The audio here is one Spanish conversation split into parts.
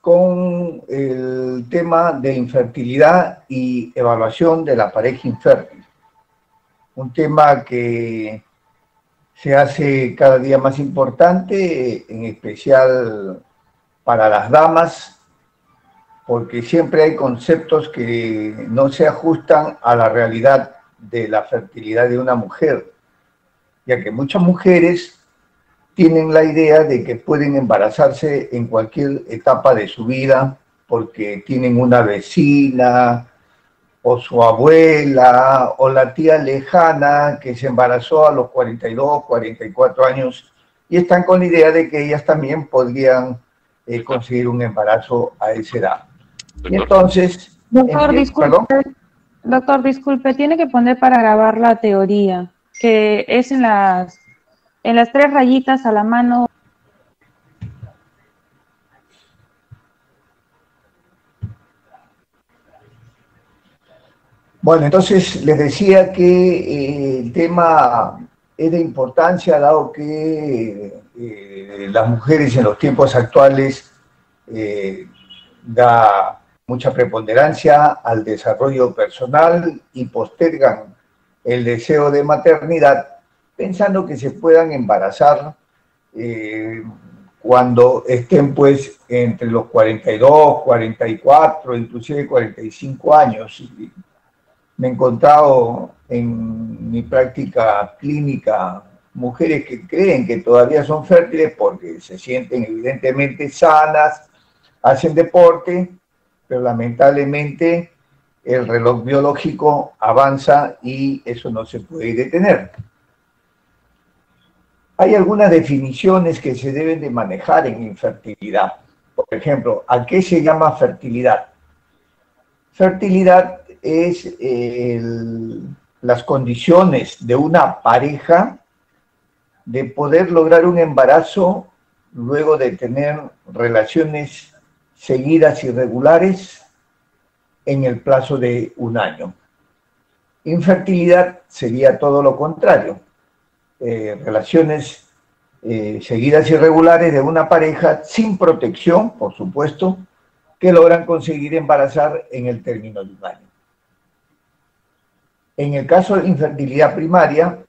con el tema de infertilidad y evaluación de la pareja infértil. Un tema que se hace cada día más importante, en especial para las damas, porque siempre hay conceptos que no se ajustan a la realidad de la fertilidad de una mujer, ya que muchas mujeres tienen la idea de que pueden embarazarse en cualquier etapa de su vida porque tienen una vecina o su abuela o la tía lejana que se embarazó a los 42, 44 años y están con la idea de que ellas también podrían conseguir un embarazo a esa edad. Y entonces... Doctor, disculpe, tiene que poner para grabar la teoría, que es en las 3 rayitas a la mano. Bueno, entonces les decía que el tema es de importancia, dado que las mujeres en los tiempos actuales da mucha preponderancia al desarrollo personal y postergan el deseo de maternidad, pensando que se puedan embarazar cuando estén pues entre los 42, 44, inclusive 45 años. Me he encontrado en mi práctica clínica mujeres que creen que todavía son fértiles porque se sienten evidentemente sanas, hacen deporte, pero lamentablemente el reloj biológico avanza y eso no se puede detener. Hay algunas definiciones que se deben de manejar en infertilidad. Por ejemplo, ¿a qué se llama fertilidad? Fertilidad es las condiciones de una pareja de poder lograr un embarazo luego de tener relaciones seguidas y regulares en el plazo de un año. Infertilidad sería todo lo contrario, relaciones seguidas y regulares de una pareja sin protección, por supuesto, que logran conseguir embarazar en el término de un año. En el caso de infertilidad primaria,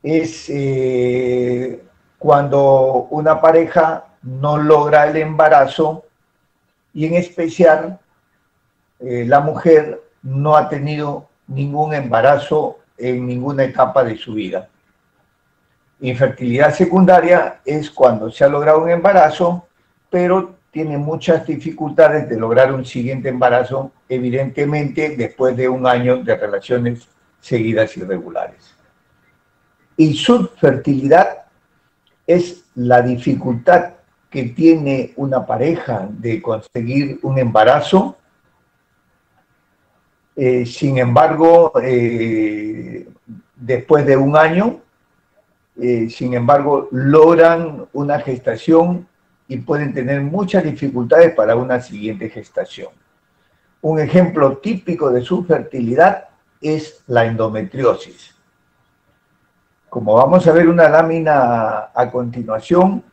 es cuando una pareja no logra el embarazo y en especial la mujer no ha tenido ningún embarazo en ninguna etapa de su vida. Infertilidad secundaria es cuando se ha logrado un embarazo, pero tiene muchas dificultades de lograr un siguiente embarazo, evidentemente después de un año de relaciones seguidas y regulares. Y subfertilidad es la dificultad que tiene una pareja de conseguir un embarazo. Sin embargo, después de un año, sin embargo, logran una gestación y pueden tener muchas dificultades para una siguiente gestación. Un ejemplo típico de subfertilidad es la endometriosis. Como vamos a ver una lámina a continuación,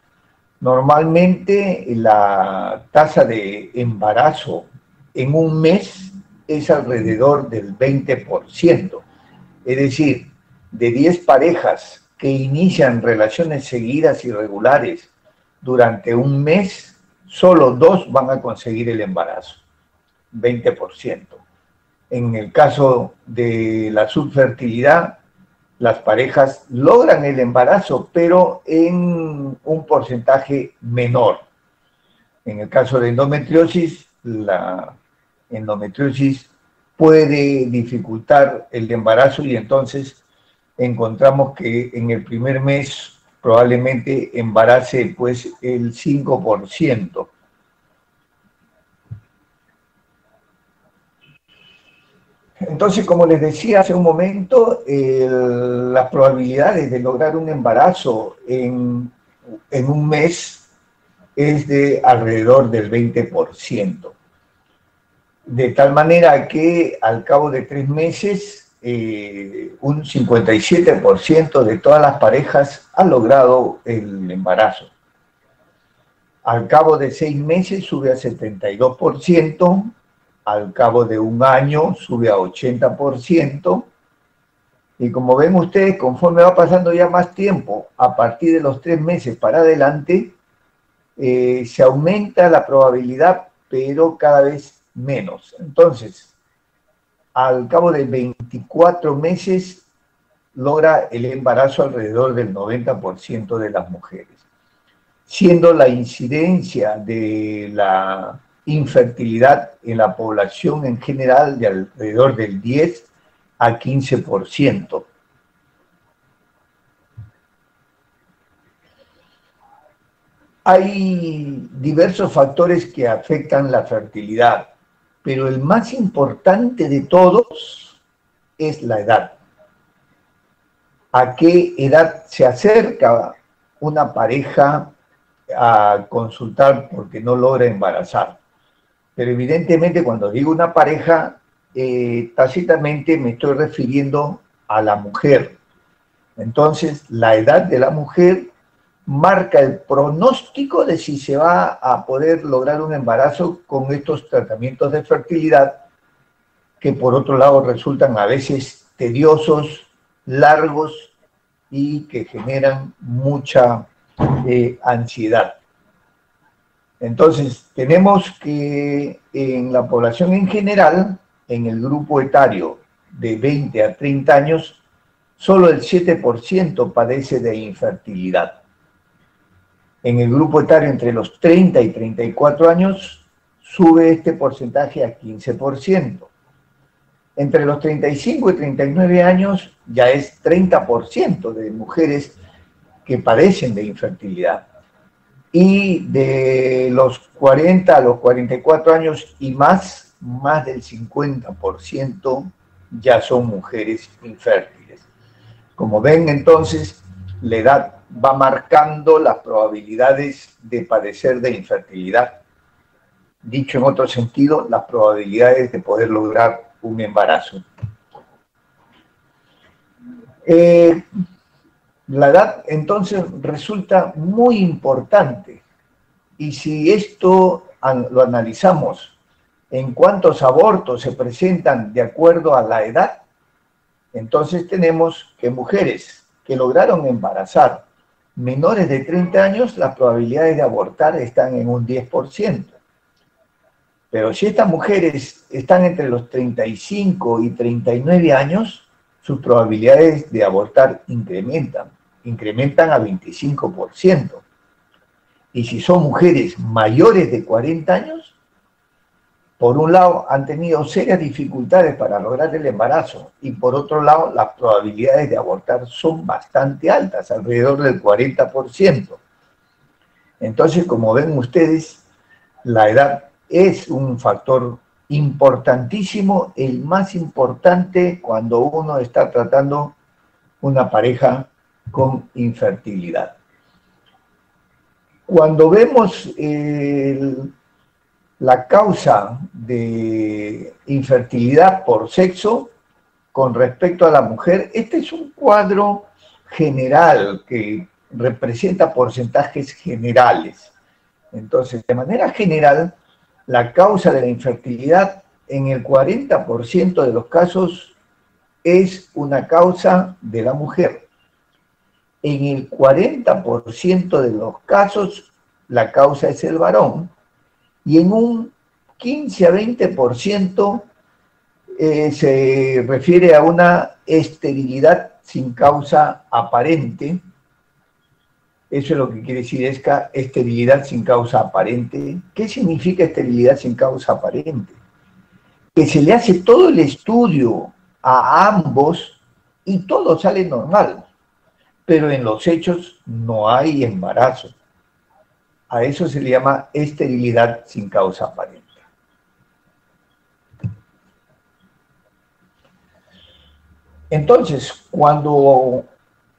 normalmente la tasa de embarazo en un mes es alrededor del 20%. Es decir, de 10 parejas que inician relaciones seguidas y regulares durante un mes, solo 2 van a conseguir el embarazo, 20%. En el caso de la subfertilidad, las parejas logran el embarazo, pero en un porcentaje menor. En el caso de endometriosis, la endometriosis puede dificultar el embarazo y entonces encontramos que en el primer mes probablemente embarace pues el 5%. Entonces, como les decía hace un momento, las probabilidades de lograr un embarazo en un mes es de alrededor del 20%. De tal manera que al cabo de 3 meses, un 57% de todas las parejas han logrado el embarazo. Al cabo de 6 meses sube a 72%, al cabo de un año sube a 80%, y como ven ustedes, conforme va pasando ya más tiempo, a partir de los 3 meses para adelante, se aumenta la probabilidad, pero cada vez menos. Entonces, al cabo de 24 meses, logra el embarazo alrededor del 90% de las mujeres, siendo la incidencia de la infertilidad en la población en general de alrededor del 10 a 15%. Hay diversos factores que afectan la fertilidad, pero el más importante de todos es la edad. ¿A qué edad se acerca una pareja a consultar porque no logra embarazar? Pero evidentemente cuando digo una pareja, tácitamente me estoy refiriendo a la mujer. Entonces, la edad de la mujer marca el pronóstico de si se va a poder lograr un embarazo con estos tratamientos de fertilidad, que por otro lado resultan a veces tediosos, largos y que generan mucha ansiedad. Entonces, tenemos que en la población en general, en el grupo etario de 20 a 30 años, solo el 7% padece de infertilidad. En el grupo etario entre los 30 y 34 años, sube este porcentaje a 15%. Entre los 35 y 39 años, ya es 30% de mujeres que padecen de infertilidad. Y de los 40 a los 44 años y más del 50% ya son mujeres infértiles. Como ven, entonces, la edad va marcando las probabilidades de padecer de infertilidad. Dicho en otro sentido, las probabilidades de poder lograr un embarazo. La edad, entonces, resulta muy importante. Y si esto lo analizamos en cuántos abortos se presentan de acuerdo a la edad, entonces tenemos que mujeres que lograron embarazar menores de 30 años, las probabilidades de abortar están en un 10%. Pero si estas mujeres están entre los 35 y 39 años, sus probabilidades de abortar incrementan a 25%. Y si son mujeres mayores de 40 años, por un lado han tenido serias dificultades para lograr el embarazo y por otro lado las probabilidades de abortar son bastante altas, alrededor del 40%. Entonces, como ven ustedes, la edad es un factor importantísimo, el más importante cuando uno está tratando una pareja con infertilidad. Cuando vemos la causa de infertilidad por sexo con respecto a la mujer, este es un cuadro general que representa porcentajes generales. Entonces, de manera general, la causa de la infertilidad en el 40% de los casos es una causa de la mujer. En el 40% de los casos, la causa es el varón. Y en un 15 a 20% se refiere a una esterilidad sin causa aparente. Eso es lo que quiere decir esterilidad sin causa aparente. ¿Qué significa esterilidad sin causa aparente? Que se le hace todo el estudio a ambos y todo sale normal, pero en los hechos no hay embarazo. A eso se le llama esterilidad sin causa aparente. Entonces, cuando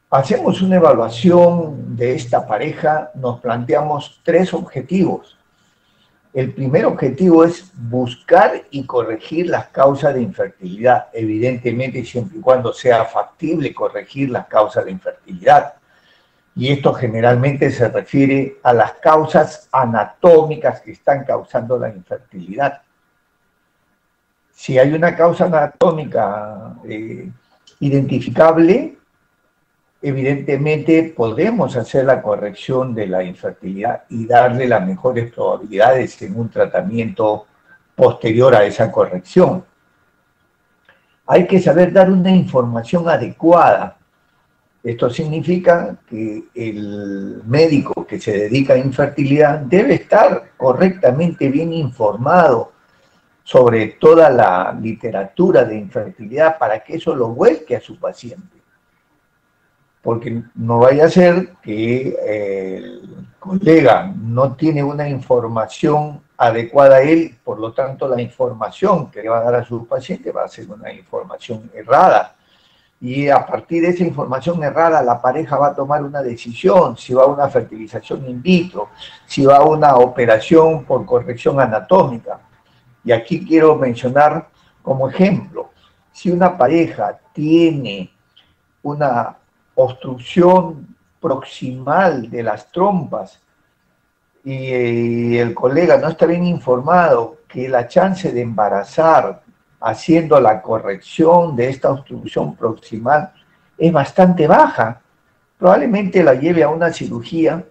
hacemos una evaluación de esta pareja, nos planteamos 3 objetivos. El primer objetivo es buscar y corregir las causas de infertilidad, evidentemente siempre y cuando sea factible corregir las causas de infertilidad. Y esto generalmente se refiere a las causas anatómicas que están causando la infertilidad. Si hay una causa anatómica identificable, evidentemente podemos hacer la corrección de la infertilidad y darle las mejores probabilidades en un tratamiento posterior a esa corrección. Hay que saber dar una información adecuada. Esto significa que el médico que se dedica a infertilidad debe estar correctamente bien informado sobre toda la literatura de infertilidad para que eso lo vuelque a su paciente. Porque no vaya a ser que el colega no tiene una información adecuada a él, por lo tanto la información que le va a dar a su paciente va a ser una información errada. Y a partir de esa información errada, la pareja va a tomar una decisión, si va a una fertilización in vitro, si va a una operación por corrección anatómica. Y aquí quiero mencionar como ejemplo, si una pareja tiene una obstrucción proximal de las trompas y el colega no está bien informado que la chance de embarazar haciendo la corrección de esta obstrucción proximal es bastante baja, probablemente la lleve a una cirugía,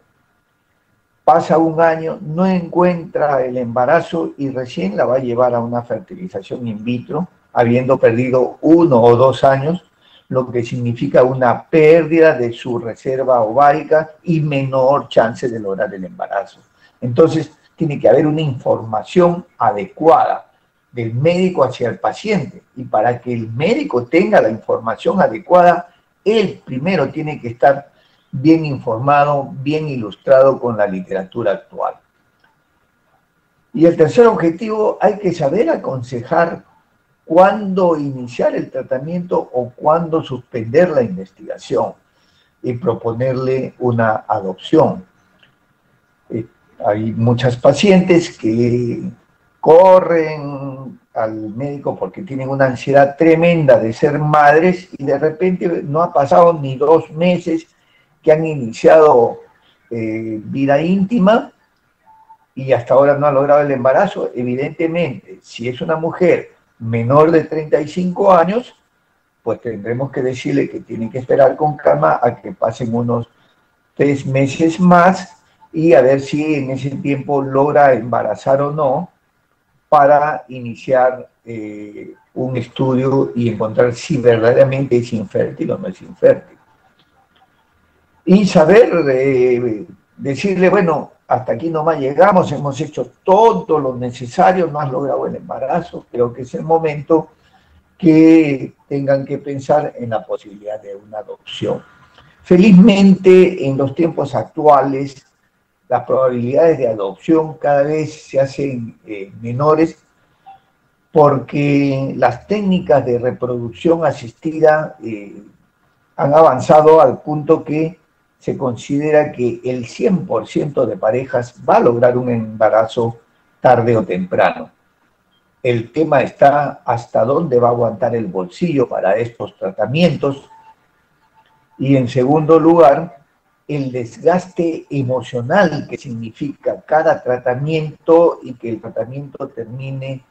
pasa un año, no encuentra el embarazo y recién la va a llevar a una fertilización in vitro, habiendo perdido 1 o 2 años, lo que significa una pérdida de su reserva ovárica y menor chance de lograr el embarazo. Entonces, tiene que haber una información adecuada del médico hacia el paciente. Y para que el médico tenga la información adecuada, él primero tiene que estar bien informado, bien ilustrado con la literatura actual. Y el tercer objetivo, hay que saber aconsejar cuándo iniciar el tratamiento o cuándo suspender la investigación y proponerle una adopción. Hay muchas pacientes que corren al médico porque tienen una ansiedad tremenda de ser madres y de repente no ha pasado ni 2 meses que han iniciado vida íntima y hasta ahora no ha logrado el embarazo. Evidentemente, si es una mujer menor de 35 años, pues tendremos que decirle que tiene que esperar con calma a que pasen unos 3 meses más y a ver si en ese tiempo logra embarazar o no para iniciar un estudio y encontrar si verdaderamente es infértil o no es infértil. Y saber decirle, bueno, hasta aquí nomás llegamos, hemos hecho todo lo necesario, no has logrado el embarazo, creo que es el momento que tengan que pensar en la posibilidad de una adopción. Felizmente, en los tiempos actuales, las probabilidades de adopción cada vez se hacen menores porque las técnicas de reproducción asistida han avanzado al punto que se considera que el 100% de parejas va a lograr un embarazo tarde o temprano. El tema está hasta dónde va a aguantar el bolsillo para estos tratamientos. Y en segundo lugar, el desgaste emocional que significa cada tratamiento y que el tratamiento termine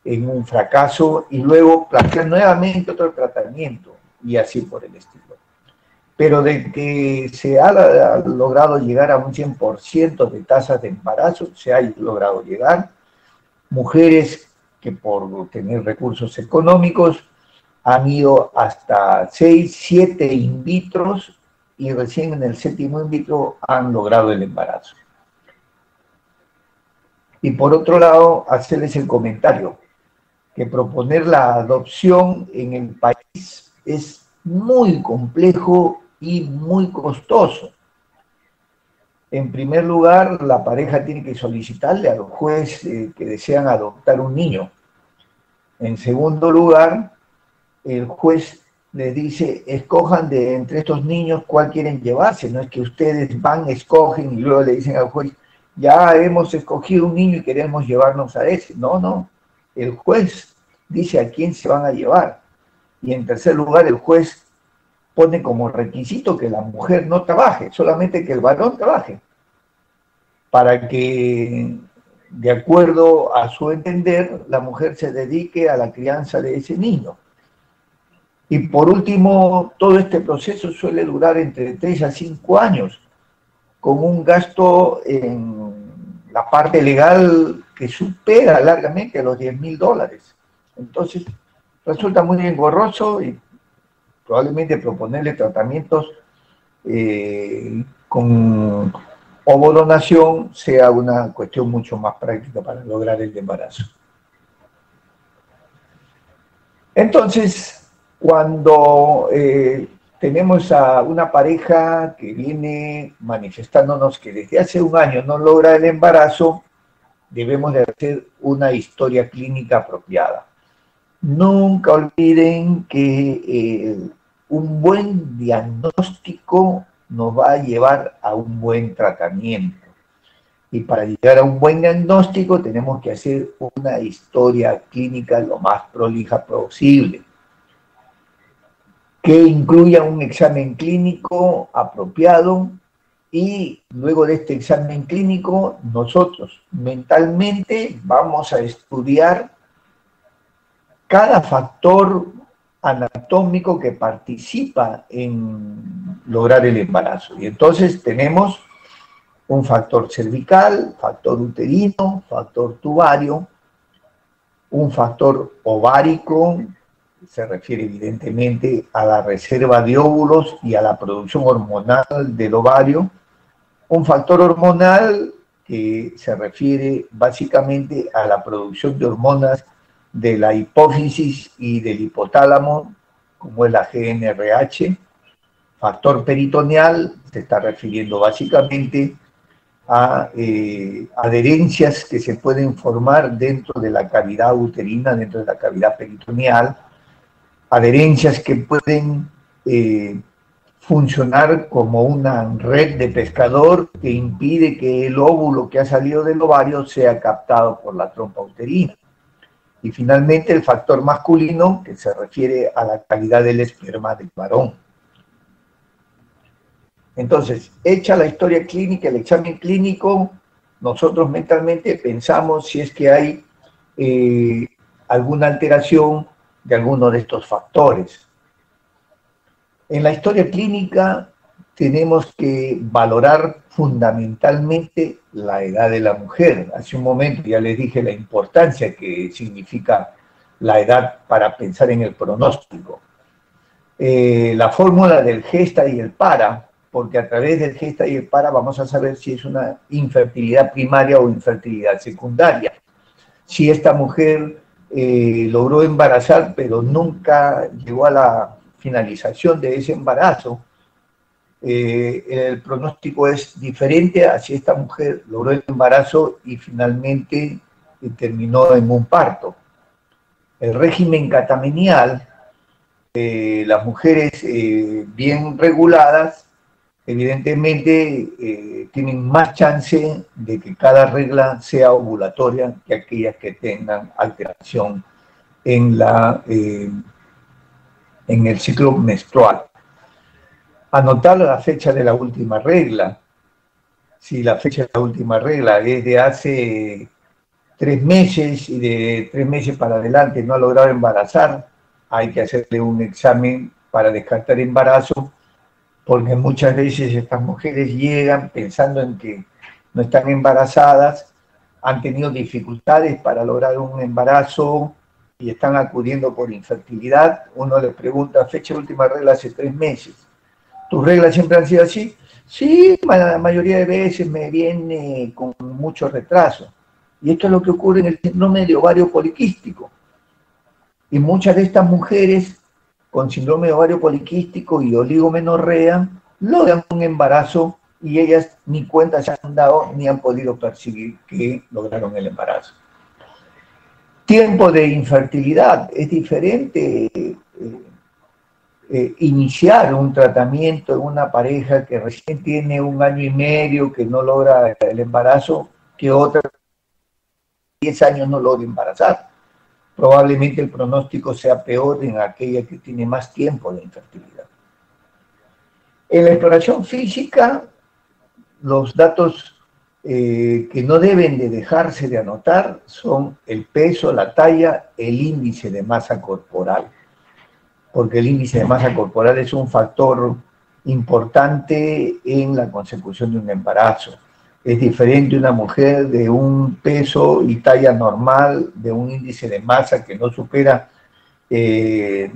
en un fracaso y luego plantear nuevamente otro tratamiento y así por el estilo. Pero de que se ha logrado llegar a un 100% de tasas de embarazo, se ha logrado llegar. Mujeres que por tener recursos económicos han ido hasta 6, 7 in vitros y recién en el 7º in vitro han logrado el embarazo. Y por otro lado, hacerles el comentario que proponer la adopción en el país es muy complejo y muy costoso. En primer lugar, la pareja tiene que solicitarle al juez que desean adoptar un niño. En segundo lugar, el juez les dice, escojan de entre estos niños cuál quieren llevarse. No es que ustedes van, escogen y luego le dicen al juez, ya hemos escogido un niño y queremos llevarnos a ese. No, no. El juez dice a quién se van a llevar. Y en tercer lugar, el juez pone como requisito que la mujer no trabaje, solamente que el varón trabaje, para que, de acuerdo a su entender, la mujer se dedique a la crianza de ese niño. Y por último, todo este proceso suele durar entre 3 a 5 años, con un gasto en la parte legal que supera largamente los $10.000. Entonces, resulta muy engorroso y probablemente proponerle tratamientos con ovodonación sea una cuestión mucho más práctica para lograr el embarazo. Entonces, cuando tenemos a una pareja que viene manifestándonos que desde hace un año no logra el embarazo, debemos de hacer una historia clínica apropiada. Nunca olviden que un buen diagnóstico nos va a llevar a un buen tratamiento. Y para llegar a un buen diagnóstico tenemos que hacer una historia clínica lo más prolija posible, que incluya un examen clínico apropiado, y luego de este examen clínico nosotros mentalmente vamos a estudiar cada factor anatómico que participa en lograr el embarazo. Y entonces tenemos un factor cervical, factor uterino, factor tubario, un factor ovárico, se refiere evidentemente a la reserva de óvulos y a la producción hormonal del ovario, un factor hormonal que se refiere básicamente a la producción de hormonas de la hipófisis y del hipotálamo, como es la GnRH. Factor peritoneal se está refiriendo básicamente a adherencias que se pueden formar dentro de la cavidad uterina, dentro de la cavidad peritoneal, adherencias que pueden funcionar como una red de pescador que impide que el óvulo que ha salido del ovario sea captado por la trompa uterina. Y finalmente el factor masculino, que se refiere a la calidad del esperma del varón. Entonces, hecha la historia clínica, el examen clínico, nosotros mentalmente pensamos si es que hay alguna alteración de alguno de estos factores. En la historia clínica tenemos que valorar fundamentalmente la edad de la mujer. Hace un momento ya les dije la importancia que significa la edad para pensar en el pronóstico. La fórmula del gesta y el para, porque a través del gesta y el para vamos a saber si es una infertilidad primaria o infertilidad secundaria. Si esta mujer logró embarazar pero nunca llegó a la finalización de ese embarazo, el pronóstico es diferente a si esta mujer logró el embarazo y finalmente terminó en un parto. El régimen catamenial, las mujeres bien reguladas, evidentemente tienen más chance de que cada regla sea ovulatoria que aquellas que tengan alteración en el ciclo menstrual. Anotar la fecha de la última regla. Si la fecha de la última regla es de hace 3 meses y de 3 meses para adelante no ha logrado embarazar, hay que hacerle un examen para descartar embarazo, porque muchas veces estas mujeres llegan pensando en que no están embarazadas, han tenido dificultades para lograr un embarazo y están acudiendo por infertilidad. Uno les pregunta, fecha de última regla hace 3 meses. ¿Tus reglas siempre han sido así? Sí, la mayoría de veces me viene con mucho retraso. Y esto es lo que ocurre en el síndrome de ovario poliquístico. Y muchas de estas mujeres con síndrome de ovario poliquístico y oligomenorrea logran un embarazo y ellas ni cuenta se han dado ni han podido percibir que lograron el embarazo. Tiempo de infertilidad. Es diferente iniciar un tratamiento en una pareja que recién tiene 1 año y medio, que no logra el embarazo, que otra 10 años no logra embarazar. Probablemente el pronóstico sea peor en aquella que tiene más tiempo de infertilidad. En la exploración física, los datos que no deben de dejarse de anotar son el peso, la talla, el índice de masa corporal, porque el índice de masa corporal es un factor importante en la consecución de un embarazo. Es diferente una mujer de un peso y talla normal, de un índice de masa que no supera el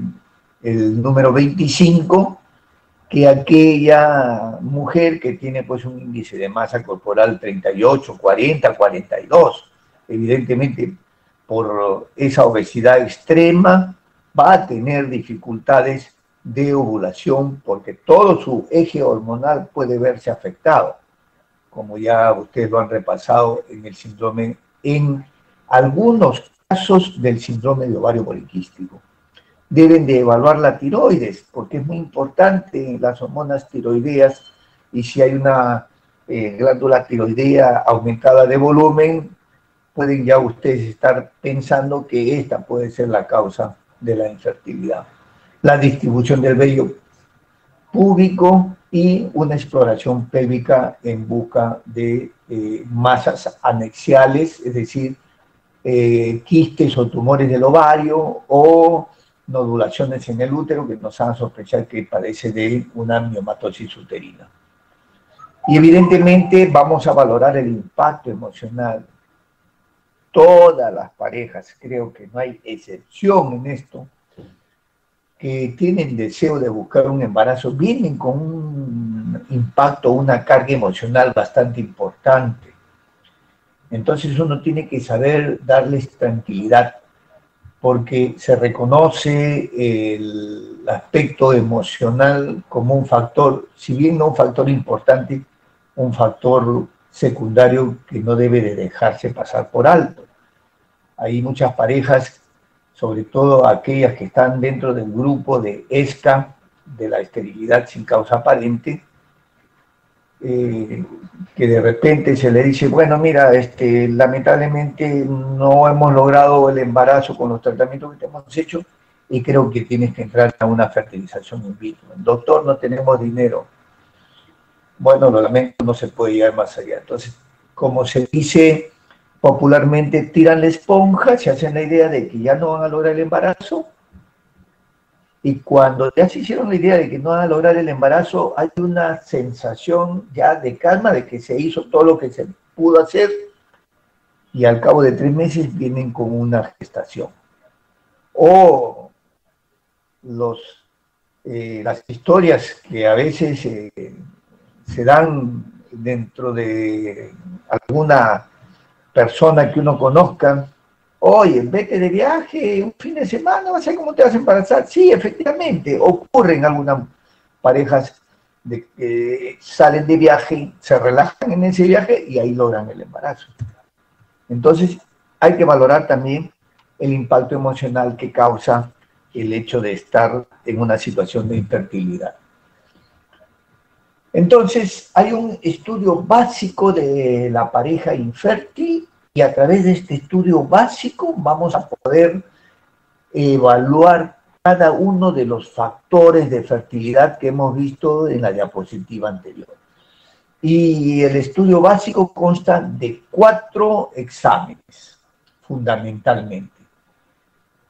número 25, que aquella mujer que tiene pues un índice de masa corporal 38, 40, 42. Evidentemente, por esa obesidad extrema, va a tener dificultades de ovulación porque todo su eje hormonal puede verse afectado, como ya ustedes lo han repasado en el síndrome, en algunos casos del síndrome de ovario poliquístico. Deben de evaluar la tiroides, porque es muy importante las hormonas tiroideas, y si hay una glándula tiroidea aumentada de volumen, pueden ya ustedes estar pensando que esta puede ser la causa de la infertilidad. La distribución del vello púbico y una exploración pélvica en busca de masas anexiales, es decir, quistes o tumores del ovario o nodulaciones en el útero que nos hagan sospechar que padece de una miomatosis uterina. Y evidentemente vamos a valorar el impacto emocional. Todas las parejas, creo que no hay excepción en esto, que tienen deseo de buscar un embarazo, vienen con un impacto, una carga emocional bastante importante. Entonces uno tiene que saber darles tranquilidad, porque se reconoce el aspecto emocional como un factor, si bien no un factor importante, un factor secundario que no debe de dejarse pasar por alto. Hay muchas parejas, sobre todo aquellas que están dentro del grupo de ESCA, de la esterilidad sin causa aparente, que de repente se le dice, bueno, mira, lamentablemente no hemos logrado el embarazo con los tratamientos que te hemos hecho y creo que tienes que entrar a una fertilización in vitro. Doctor, no tenemos dinero. Bueno, lo lamento, no se puede llegar más allá. Entonces, como se dice popularmente, tiran la esponja, se hacen la idea de que ya no van a lograr el embarazo, y cuando ya se hicieron la idea de que no van a lograr el embarazo, hay una sensación ya de calma, de que se hizo todo lo que se pudo hacer, y al cabo de 3 meses vienen con una gestación. O las historias que a veces se dan dentro de alguna persona que uno conozca. Oye, vete de viaje un fin de semana, vas a ver cómo te vas a embarazar. Sí, efectivamente, ocurre en algunas parejas de que salen de viaje, se relajan en ese viaje y ahí logran el embarazo. Entonces, hay que valorar también el impacto emocional que causa el hecho de estar en una situación de infertilidad. Entonces, hay un estudio básico de la pareja infértil y a través de este estudio básico vamos a poder evaluar cada uno de los factores de fertilidad que hemos visto en la diapositiva anterior. Y el estudio básico consta de 4 exámenes, fundamentalmente.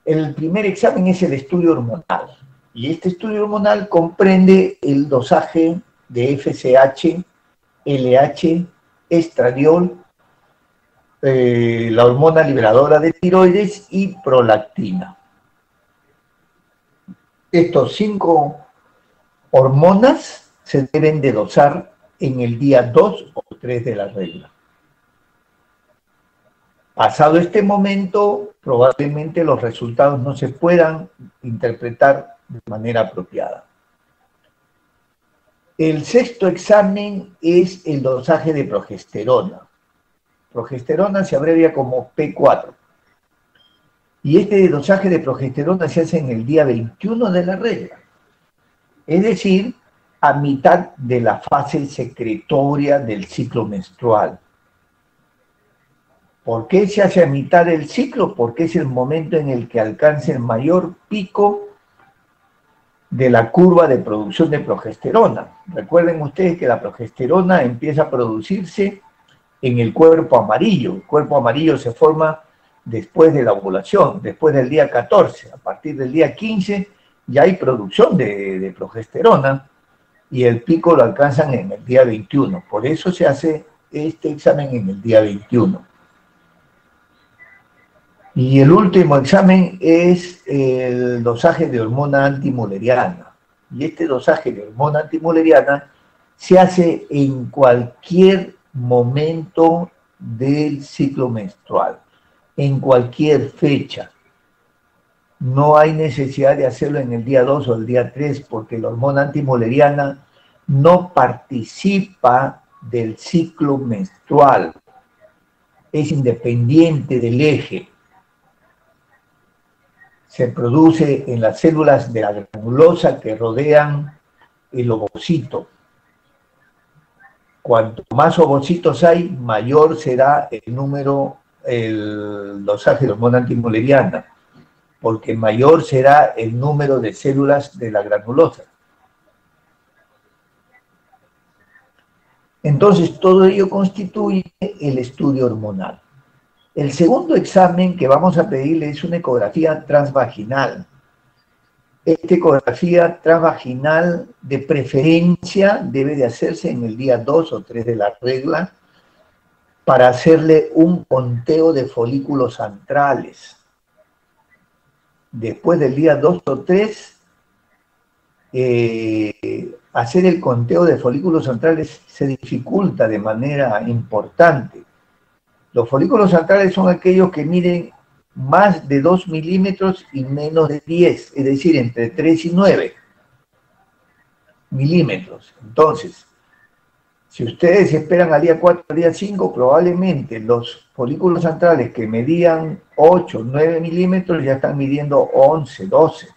El primer examen es el estudio hormonal, y este estudio hormonal comprende el dosaje de FSH, LH, estradiol, la hormona liberadora de tiroides y prolactina. Estos 5 hormonas se deben de dosar en el día 2 o 3 de la regla. Pasado este momento, probablemente los resultados no se puedan interpretar de manera apropiada. El sexto examen es el dosaje de progesterona. Progesterona se abrevia como P4. Y este dosaje de progesterona se hace en el día 21 de la regla. Es decir, a mitad de la fase secretoria del ciclo menstrual. ¿Por qué se hace a mitad del ciclo? Porque es el momento en el que alcanza el mayor pico de la curva de producción de progesterona. Recuerden ustedes que la progesterona empieza a producirse en el cuerpo amarillo. El cuerpo amarillo se forma después de la ovulación, después del día 14. A partir del día 15 ya hay producción de progesterona y el pico lo alcanzan en el día 21. Por eso se hace este examen en el día 21. Y el último examen es el dosaje de hormona antimuleriana. Y este dosaje de hormona antimuleriana se hace en cualquier momento del ciclo menstrual, en cualquier fecha. No hay necesidad de hacerlo en el día 2 o el día 3, porque la hormona antimuleriana no participa del ciclo menstrual, es independiente del eje. Se produce en las células de la granulosa que rodean el ovocito. Cuanto más ovocitos hay, mayor será el dosaje de hormona antimuleriana, porque mayor será el número de células de la granulosa. Entonces, todo ello constituye el estudio hormonal. El segundo examen que vamos a pedirle es una ecografía transvaginal. Esta ecografía transvaginal, de preferencia, debe de hacerse en el día 2 o 3 de la regla para hacerle un conteo de folículos antrales. Después del día 2 o 3, hacer el conteo de folículos antrales se dificulta de manera importante. Los folículos antrales son aquellos que miden más de 2 milímetros y menos de 10, es decir, entre 3 y 9 milímetros. Entonces, si ustedes esperan al día 4, al día 5, probablemente los folículos antrales que medían 8, 9 milímetros ya están midiendo 11, 12.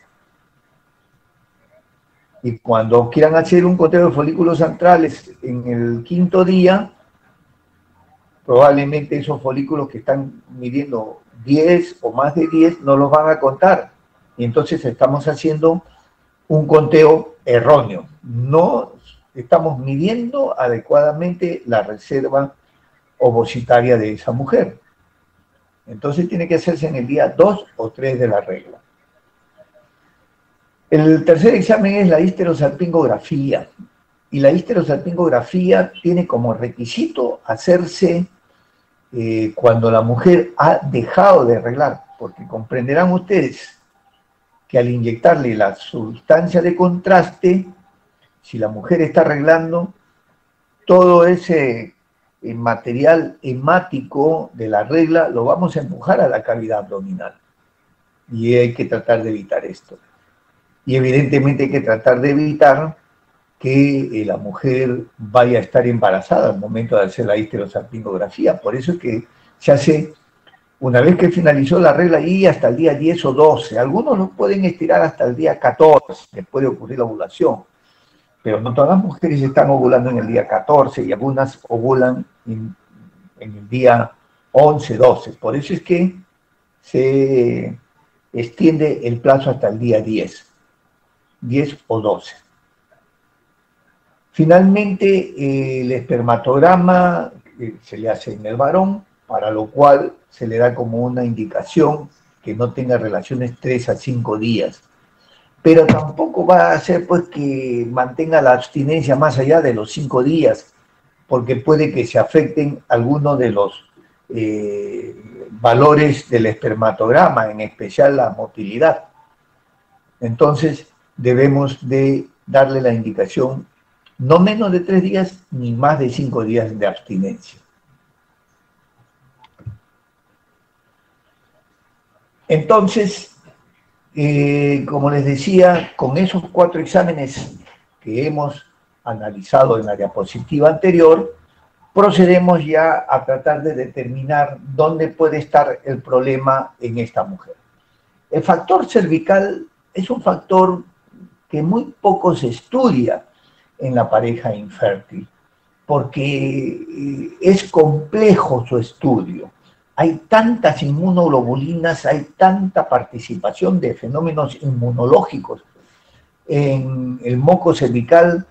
Y cuando quieran hacer un conteo de folículos antrales en el 5.º día, probablemente esos folículos que están midiendo 10 o más de 10 no los van a contar. Y entonces estamos haciendo un conteo erróneo. No estamos midiendo adecuadamente la reserva ovocitaria de esa mujer. Entonces tiene que hacerse en el día 2 o 3 de la regla. El tercer examen es la histerosalpingografía. Y la histerosalpingografía tiene como requisito hacerse cuando la mujer ha dejado de reglar, porque comprenderán ustedes que al inyectarle la sustancia de contraste, si la mujer está reglando, todo ese material hemático de la regla lo vamos a empujar a la cavidad abdominal. Y hay que tratar de evitar esto. Y evidentemente hay que tratar de evitar que la mujer vaya a estar embarazada al momento de hacer la histerosalpingografía. Por eso es que se hace una vez que finalizó la regla y hasta el día 10 o 12. Algunos lo pueden estirar hasta el día 14, que puede ocurrir la ovulación. Pero no todas las mujeres están ovulando en el día 14 y algunas ovulan en el día 11, 12. Por eso es que se extiende el plazo hasta el día 10 o 12. Finalmente, el espermatograma se le hace en el varón, para lo cual se le da como una indicación que no tenga relaciones 3 a 5 días. Pero tampoco va a hacer pues que mantenga la abstinencia más allá de los 5 días, porque puede que se afecten algunos de los valores del espermatograma, en especial la motilidad. Entonces, debemos de darle la indicación no menos de 3 días ni más de 5 días de abstinencia. Entonces, como les decía, con esos 4 exámenes que hemos analizado en la diapositiva anterior, procedemos ya a tratar de determinar dónde puede estar el problema en esta mujer. El factor cervical es un factor que muy poco se estudia en la pareja infértil, porque es complejo su estudio. Hay tantas inmunoglobulinas, hay tanta participación de fenómenos inmunológicos en el moco cervical,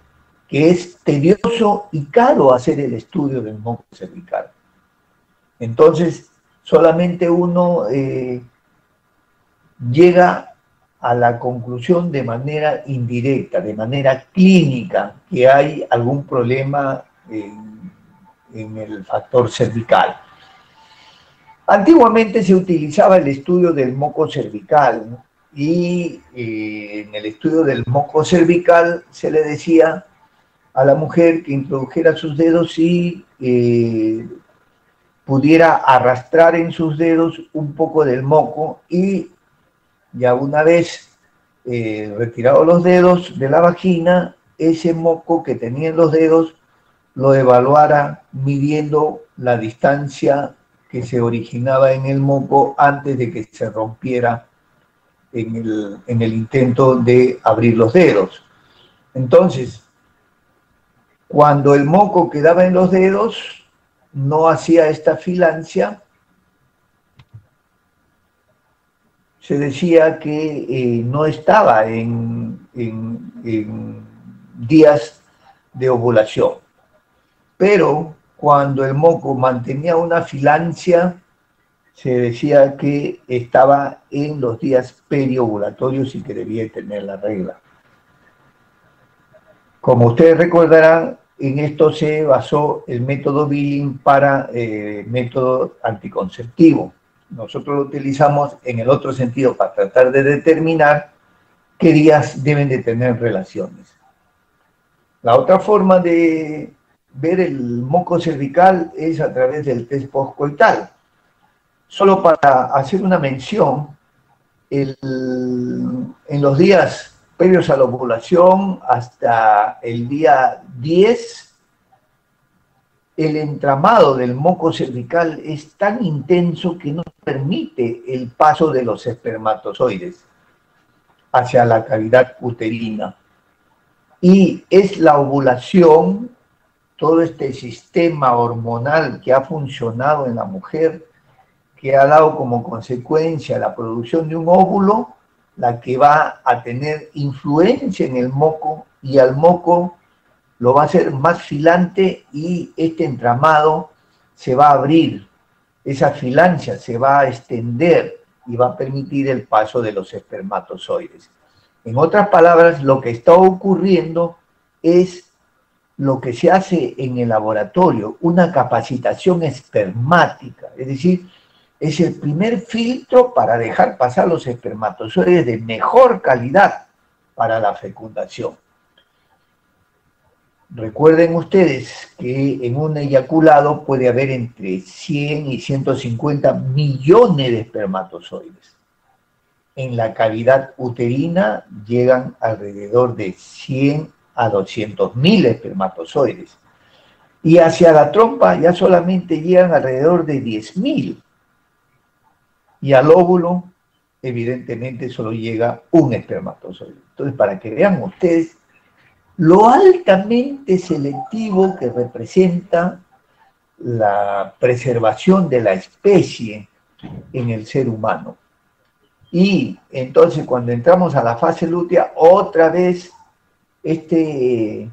que es tedioso y caro hacer el estudio del moco cervical. Entonces, solamente uno llega a la conclusión de manera indirecta, de manera clínica, que hay algún problema en el factor cervical. Antiguamente se utilizaba el estudio del moco cervical, ¿no? Y en el estudio del moco cervical se le decía a la mujer que introdujera sus dedos y pudiera arrastrar en sus dedos un poco del moco, y ya una vez retirados los dedos de la vagina, ese moco que tenía en los dedos lo evaluara midiendo la distancia que se originaba en el moco antes de que se rompiera en el intento de abrir los dedos. Entonces, cuando el moco quedaba en los dedos, no hacía esta filancia, se decía que no estaba en días de ovulación. Pero cuando el moco mantenía una filancia, se decía que estaba en los días periovulatorios y que debía tener la regla. Como ustedes recordarán, en esto se basó el método Billing para método anticonceptivo. Nosotros lo utilizamos en el otro sentido para tratar de determinar qué días deben de tener relaciones. La otra forma de ver el moco cervical es a través del test postcoital. Solo para hacer una mención, en los días previos a la ovulación hasta el día 10, el entramado del moco cervical es tan intenso que no permite el paso de los espermatozoides hacia la cavidad uterina. Y es la ovulación, todo este sistema hormonal que ha funcionado en la mujer, que ha dado como consecuencia la producción de un óvulo, la que va a tener influencia en el moco, y al moco lo va a hacer más filante y este entramado se va a abrir, esa filancia se va a extender y va a permitir el paso de los espermatozoides. En otras palabras, lo que está ocurriendo es lo que se hace en el laboratorio, una capacitación espermática, es decir, es el primer filtro para dejar pasar los espermatozoides de mejor calidad para la fecundación. Recuerden ustedes que en un eyaculado puede haber entre 100 y 150 millones de espermatozoides. En la cavidad uterina llegan alrededor de 100 a 200.000 espermatozoides. Y hacia la trompa ya solamente llegan alrededor de 10.000. Y al óvulo, evidentemente, solo llega un espermatozoide. Entonces, para que vean ustedes lo altamente selectivo que representa la preservación de la especie en el ser humano. Y entonces, cuando entramos a la fase lútea, otra vez red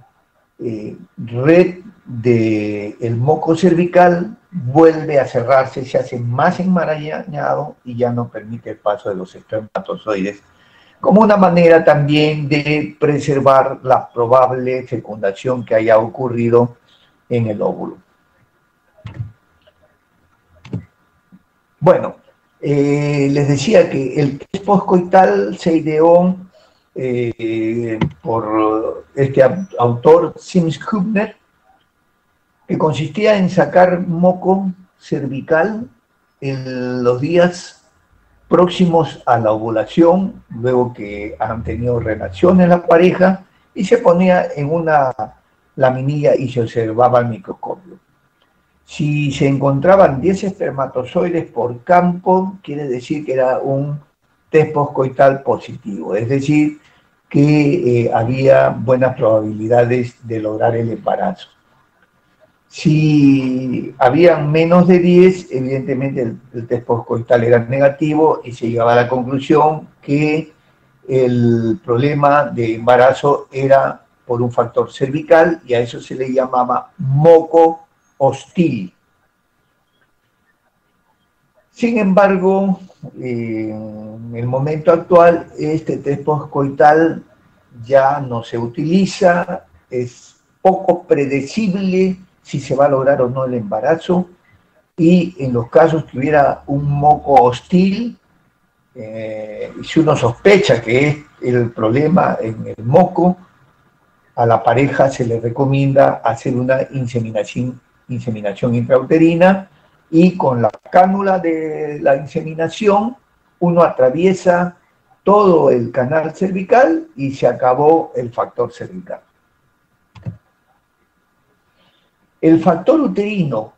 del moco cervical vuelve a cerrarse, se hace más enmarañado y ya no permite el paso de los espermatozoides, como una manera también de preservar la probable fecundación que haya ocurrido en el óvulo. Bueno, les decía que el test postcoital se ideó por este autor, Sims-Hübner, que consistía en sacar moco cervical en los días próximos a la ovulación, luego que han tenido relaciones la pareja, y se ponía en una laminilla y se observaba al microscopio. Si se encontraban 10 espermatozoides por campo, quiere decir que era un test postcoital positivo, es decir, que había buenas probabilidades de lograr el embarazo. Si habían menos de 10, evidentemente el test postcoital era negativo y se llegaba a la conclusión que el problema de embarazo era por un factor cervical y a eso se le llamaba moco hostil. Sin embargo, en el momento actual, este test postcoital ya no se utiliza, es poco predecible si se va a lograr o no el embarazo, y en los casos que hubiera un moco hostil, si uno sospecha que es el problema en el moco, a la pareja se le recomienda hacer una inseminación intrauterina, y con la cánula de la inseminación uno atraviesa todo el canal cervical y se acabó el factor cervical. El factor uterino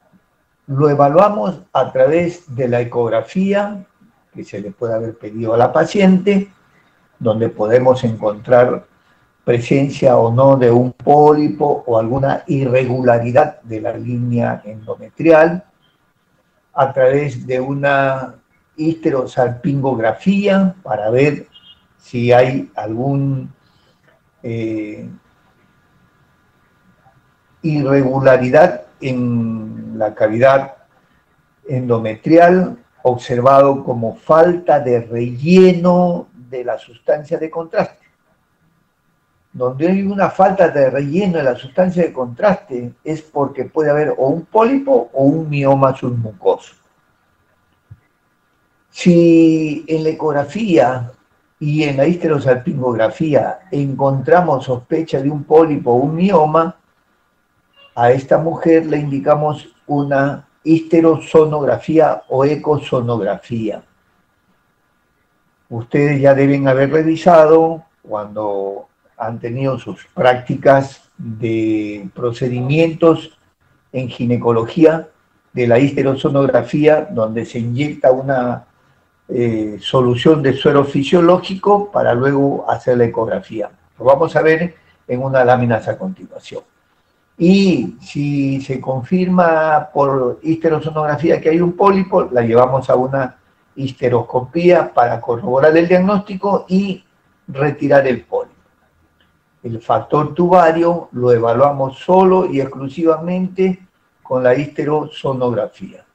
lo evaluamos a través de la ecografía que se le puede haber pedido a la paciente, donde podemos encontrar presencia o no de un pólipo o alguna irregularidad de la línea endometrial, a través de una histerosalpingografía para ver si hay algún irregularidad en la cavidad endometrial, observado como falta de relleno de la sustancia de contraste. Donde hay una falta de relleno de la sustancia de contraste es porque puede haber o un pólipo o un mioma submucoso. Si en la ecografía y en la histerosalpingografía encontramos sospecha de un pólipo o un mioma, a esta mujer le indicamos una histerosonografía o ecosonografía. Ustedes ya deben haber revisado cuando han tenido sus prácticas de procedimientos en ginecología de la histerosonografía, donde se inyecta una solución de suero fisiológico para luego hacer la ecografía. Lo vamos a ver en unas láminas a continuación. Y si se confirma por histerosonografía que hay un pólipo, la llevamos a una histeroscopía para corroborar el diagnóstico y retirar el pólipo. El factor tubario lo evaluamos solo y exclusivamente con la histerosonografía.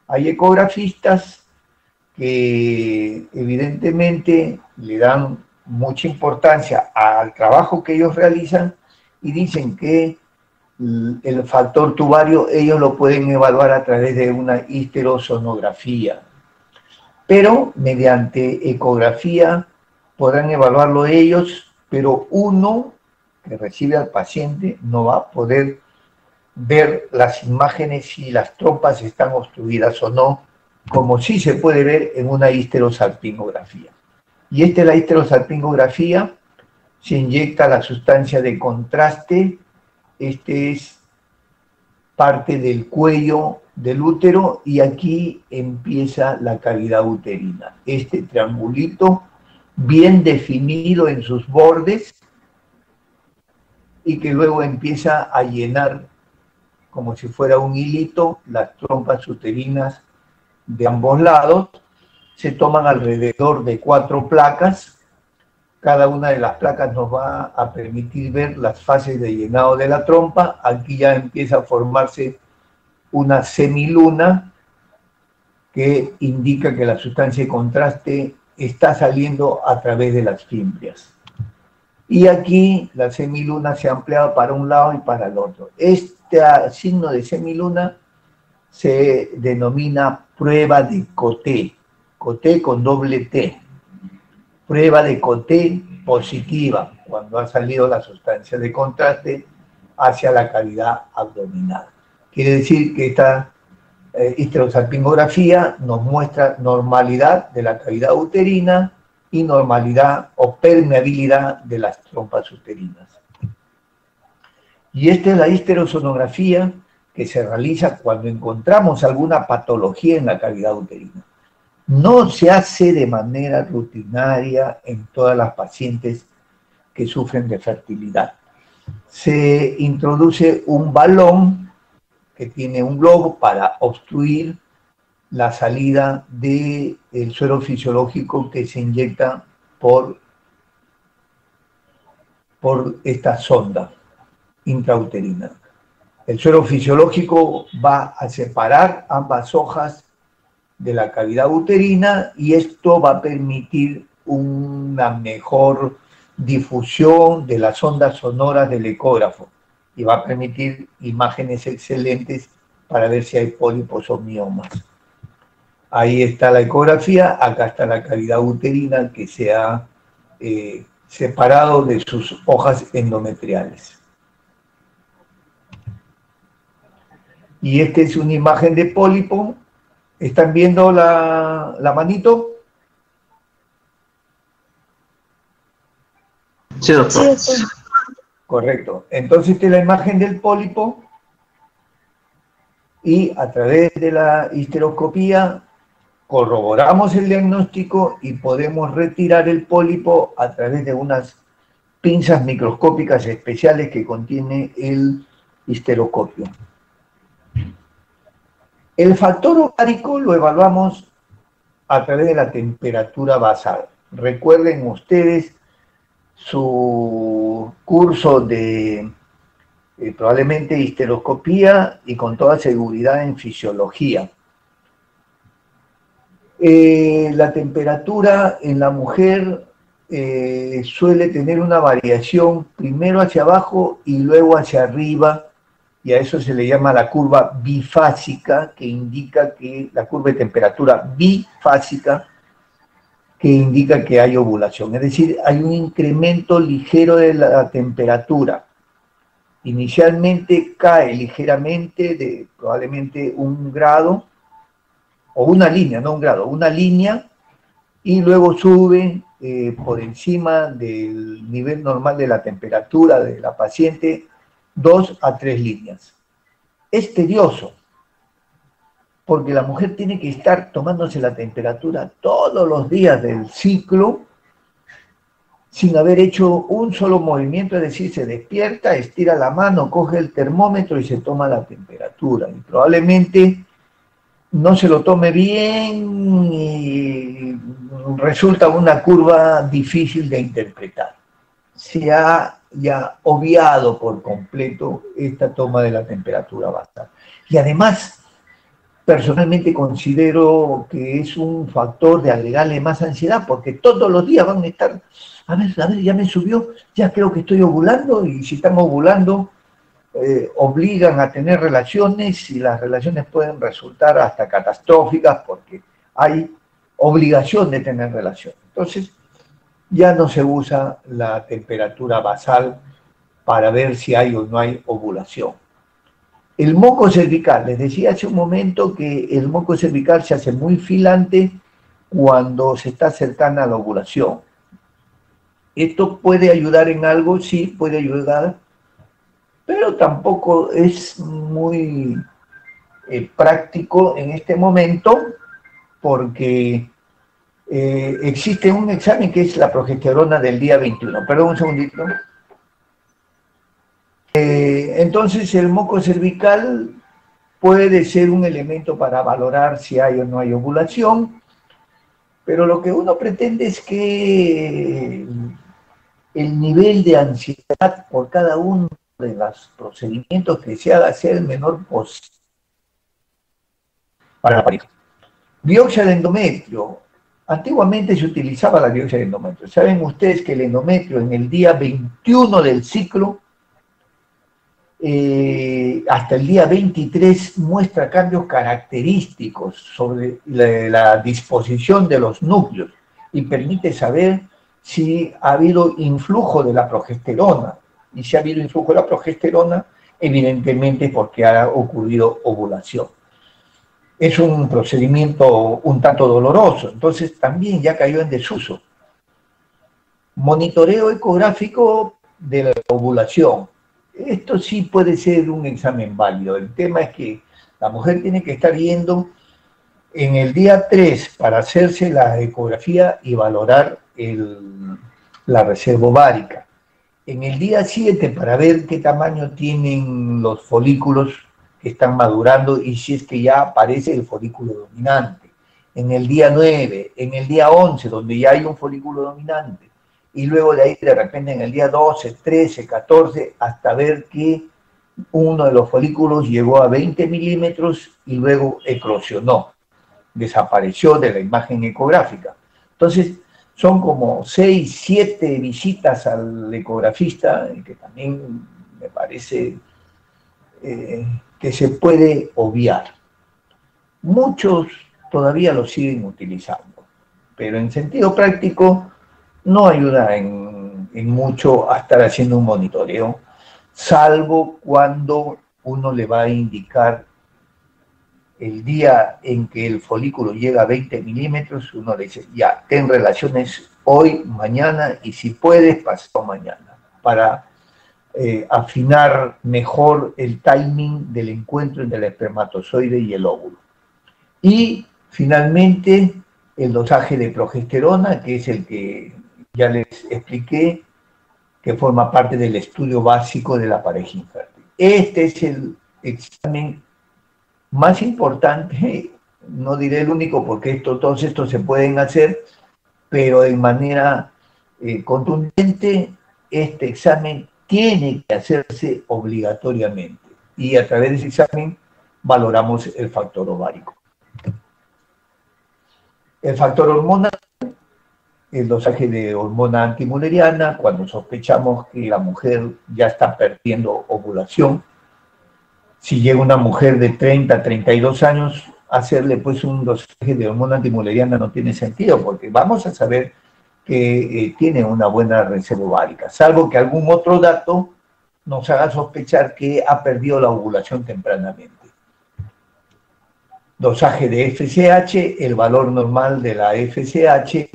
Hay ecografistas que evidentemente le dan mucha importancia al trabajo que ellos realizan y dicen que el factor tubario ellos lo pueden evaluar a través de una histerosonografía, pero mediante ecografía podrán evaluarlo ellos, pero uno que recibe al paciente no va a poder ver las imágenes si las trompas están obstruidas o no, como sí se puede ver en una histerosalpingografía. Y esta es la histerosalpingografía, se inyecta la sustancia de contraste, este es parte del cuello del útero y aquí empieza la cavidad uterina. Este triangulito bien definido en sus bordes y que luego empieza a llenar como si fuera un hilito las trompas uterinas de ambos lados. Se toman alrededor de 4 placas. Cada una de las placas nos va a permitir ver las fases de llenado de la trompa. Aquí ya empieza a formarse una semiluna que indica que la sustancia de contraste está saliendo a través de las fimbrias. Y aquí la semiluna se ha ampliado para un lado y para el otro. Este signo de semiluna se denomina prueba de Coté, Coté con doble T. Prueba de Coté positiva, cuando ha salido la sustancia de contraste hacia la cavidad abdominal. Quiere decir que esta histerosalpingografía nos muestra normalidad de la cavidad uterina y normalidad o permeabilidad de las trompas uterinas. Y esta es la histerosonografía que se realiza cuando encontramos alguna patología en la cavidad uterina. No se hace de manera rutinaria en todas las pacientes que sufren de fertilidad. Se introduce un balón que tiene un globo para obstruir la salida del suero fisiológico que se inyecta por por esta sonda intrauterina. El suero fisiológico va a separar ambas hojas de la cavidad uterina y esto va a permitir una mejor difusión de las ondas sonoras del ecógrafo y va a permitir imágenes excelentes para ver si hay pólipos o miomas. Ahí está la ecografía, acá está la cavidad uterina que se ha separado de sus hojas endometriales. Y esta es una imagen de pólipo. ¿Están viendo la manito? Sí, doctor. Correcto. Entonces esta es la imagen del pólipo y a través de la histeroscopía corroboramos el diagnóstico y podemos retirar el pólipo a través de unas pinzas microscópicas especiales que contiene el histeroscopio. El factor ovárico lo evaluamos a través de la temperatura basal. Recuerden ustedes su curso de probablemente histeroscopía y con toda seguridad en fisiología. La temperatura en la mujer suele tener una variación primero hacia abajo y luego hacia arriba, y a eso se le llama la curva bifásica, que indica que la curva de temperatura bifásica, que indica que hay ovulación. Es decir, hay un incremento ligero de la temperatura. Inicialmente cae ligeramente de probablemente 1 grado, o una línea, no un grado, una línea, y luego sube por encima del nivel normal de la temperatura de la paciente 2 a 3 líneas. Es tedioso, porque la mujer tiene que estar tomándose la temperatura todos los días del ciclo sin haber hecho un solo movimiento, es decir, se despierta, estira la mano, coge el termómetro y se toma la temperatura. Y probablemente no se lo tome bien y resulta una curva difícil de interpretar. Se ha ya obviado por completo esta toma de la temperatura basal. Y además, personalmente considero que es un factor de agregarle más ansiedad, porque todos los días van a estar, a ver, ya me subió, ya creo que estoy ovulando, y si están ovulando, obligan a tener relaciones, y las relaciones pueden resultar hasta catastróficas porque hay obligación de tener relación. Entonces, ya no se usa la temperatura basal para ver si hay o no hay ovulación. El moco cervical, les decía hace un momento que el moco cervical se hace muy filante cuando se está cercana a la ovulación. ¿Esto puede ayudar en algo? Sí, puede ayudar, pero tampoco es muy práctico en este momento, porque existe un examen que es la progesterona del día 21. Perdón un segundito. Entonces el moco cervical puede ser un elemento para valorar si hay o no hay ovulación, pero lo que uno pretende es que el nivel de ansiedad por cada uno de los procedimientos que se haga sea el menor posible para la pareja. Biopsia de endometrio. Antiguamente se utilizaba la biopsia de endometrio. Saben ustedes que el endometrio en el día 21 del ciclo hasta el día 23 muestra cambios característicos sobre la disposición de los núcleos y permite saber si ha habido influjo de la progesterona. Y si ha habido influjo de la progesterona, evidentemente porque ha ocurrido ovulación. Es un procedimiento un tanto doloroso, entonces también ya cayó en desuso. Monitoreo ecográfico de la ovulación. Esto sí puede ser un examen válido. El tema es que la mujer tiene que estar yendo en el día 3 para hacerse la ecografía y valorar la reserva ovárica. En el día 7 para ver qué tamaño tienen los folículos que están madurando y si es que ya aparece el folículo dominante. En el día 9, en el día 11, donde ya hay un folículo dominante. y luego de ahí de repente en el día 12, 13, 14, hasta ver que uno de los folículos llegó a 20 milímetros y luego eclosionó, desapareció de la imagen ecográfica. Entonces, son como 6, 7 visitas al ecografista, que también me parece que se puede obviar. Muchos todavía lo siguen utilizando, pero en sentido práctico no ayuda en mucho a estar haciendo un monitoreo, salvo cuando uno le va a indicar el día en que el folículo llega a 20 milímetros, uno le dice, ya, ten relaciones hoy, mañana, y si puedes, pasado mañana, para afinar mejor el timing del encuentro entre el espermatozoide y el óvulo. Y finalmente, el dosaje de progesterona, que es el que ya les expliqué, que forma parte del estudio básico de la pareja infértil. Este es el examen más importante, no diré el único porque todos estos se pueden hacer, pero de manera contundente, este examen tiene que hacerse obligatoriamente. Y a través de ese examen valoramos el factor ovárico. El factor hormonal, el dosaje de hormona antimuleriana, cuando sospechamos que la mujer ya está perdiendo ovulación. Si llega una mujer de 30 a 32 años, hacerle pues un dosaje de hormona antimuleriana no tiene sentido, porque vamos a saber que tiene una buena reserva ovárica, salvo que algún otro dato nos haga sospechar que ha perdido la ovulación tempranamente. Dosaje de FSH, el valor normal de la FSH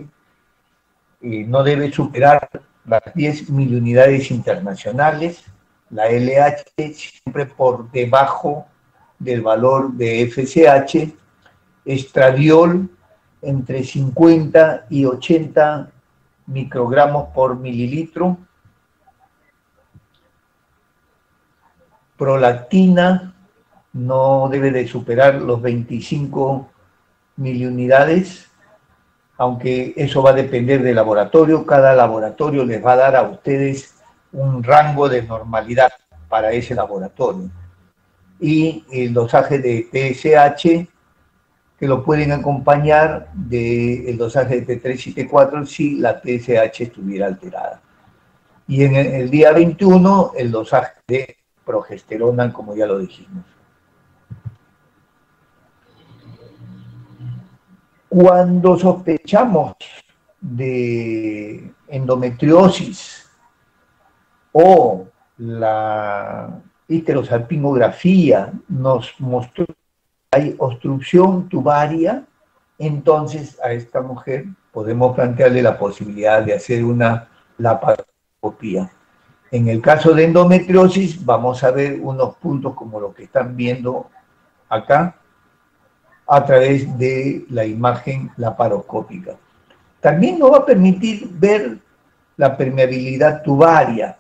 no debe superar las 10 miliunidades internacionales, la LH siempre por debajo del valor de FSH, estradiol entre 50 y 80 microgramos por mililitro, prolactina no debe de superar los 25 miliunidades, aunque eso va a depender del laboratorio. Cada laboratorio les va a dar a ustedes un rango de normalidad para ese laboratorio. Y el dosaje de TSH, que lo pueden acompañar del dosaje de T3 y T4 si la TSH estuviera alterada. Y en el día 21, el dosaje de progesterona, como ya lo dijimos. Cuando sospechamos de endometriosis o la histerosalpingografía nos mostró que hay obstrucción tubaria, entonces a esta mujer podemos plantearle la posibilidad de hacer una laparoscopía. En el caso de endometriosis vamos a ver unos puntos como los que están viendo acá a través de la imagen laparoscópica. También nos va a permitir ver la permeabilidad tubaria,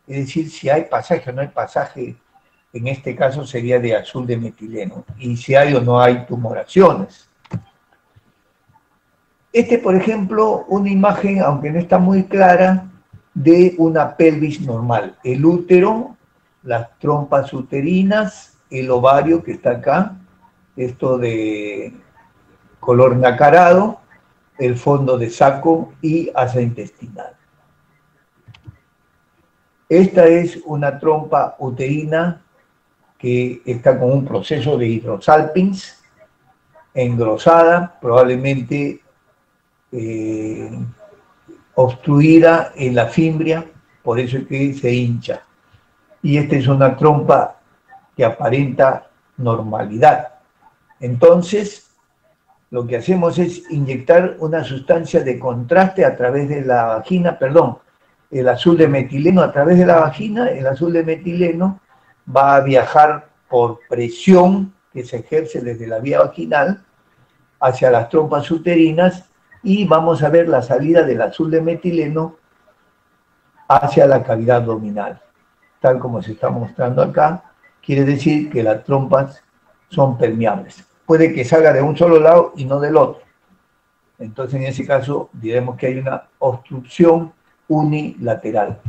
es decir, si hay pasaje o no hay pasaje, en este caso sería de azul de metileno, y si hay o no hay tumoraciones. Por ejemplo, una imagen, aunque no está muy clara, de una pelvis normal. El útero, las trompas uterinas, el ovario que está acá, esto de color nacarado, el fondo de saco y asa intestinal. Esta es una trompa uterina que está con un proceso de hidrosalpings, engrosada, probablemente obstruida en la fimbria, por eso es que se hincha. Y esta es una trompa que aparenta normalidad. Entonces, lo que hacemos es inyectar una sustancia de contraste a través de la vagina, el azul de metileno a través de la vagina. El azul de metileno va a viajar por presión que se ejerce desde la vía vaginal hacia las trompas uterinas y vamos a ver la salida del azul de metileno hacia la cavidad abdominal, tal como se está mostrando acá. Quiere decir que las trompas son permeables. Puede que salga de un solo lado y no del otro. Entonces, en ese caso, diremos que hay una obstrucción unilateral.